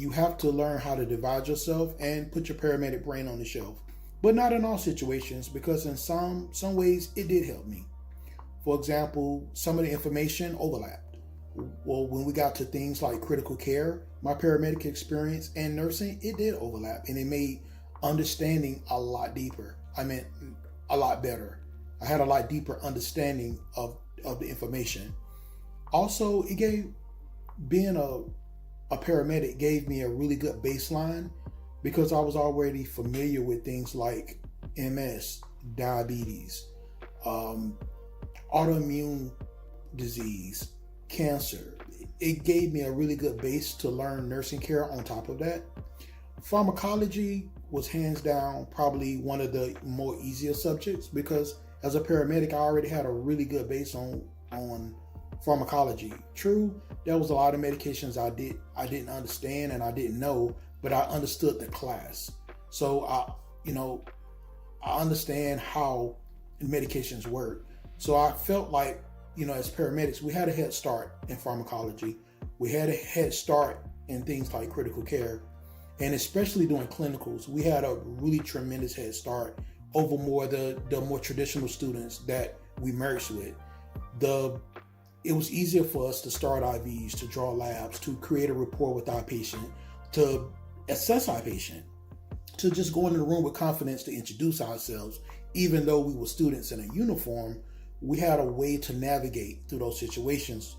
You have to learn how to divide yourself and put your paramedic brain on the shelf. But not in all situations, because in some ways it did help me. For example, some of the information overlapped. Well, when we got to things like critical care, my paramedic experience and nursing, it did overlap, and it made understanding a lot deeper. I mean, a lot better. I had a lot deeper understanding of the information. Also, being a paramedic gave me a really good baseline, because I was already familiar with things like MS, diabetes, autoimmune disease, cancer. It gave me a really good base to learn nursing care on top of that. Pharmacology was hands down probably one of the more easier subjects, because as a paramedic, I already had a really good base on pharmacology. True, there was a lot of medications I didn't understand and I didn't know, but I understood the class. So I understand how medications work. So I felt like, as paramedics, we had a head start in pharmacology. We had a head start in things like critical care, and especially doing clinicals. We had a really tremendous head start over the more traditional students that we merged with. It was easier for us to start IVs, to draw labs, to create a rapport with our patient, to assess our patient, to just go into the room with confidence to introduce ourselves. Even though we were students in a uniform, we had a way to navigate through those situations,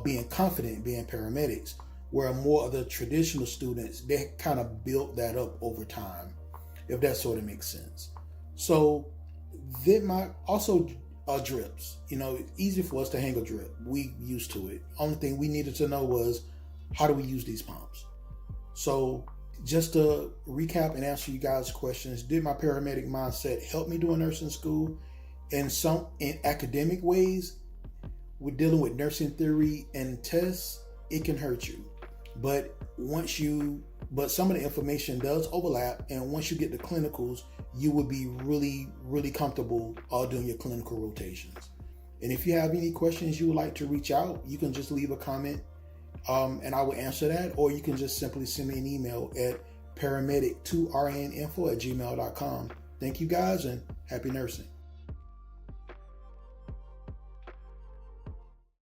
being confident, being paramedics, where more of the traditional students, they kind of built that up over time, if that sort of makes sense. So drips, it's easy for us to hang a drip. We used to it. Only thing we needed to know was, how do we use these pumps? So just to recap and answer you guys' questions, did my paramedic mindset help me during nursing school? In academic ways, with dealing with nursing theory and tests, it can hurt you. But some of the information does overlap, and once you get to clinicals, you will be really, really comfortable doing your clinical rotations. And if you have any questions you would like to reach out, you can just leave a comment, and I will answer that, or you can just simply send me an email at paramedic2rninfo@gmail.com. Thank you guys, and happy nursing.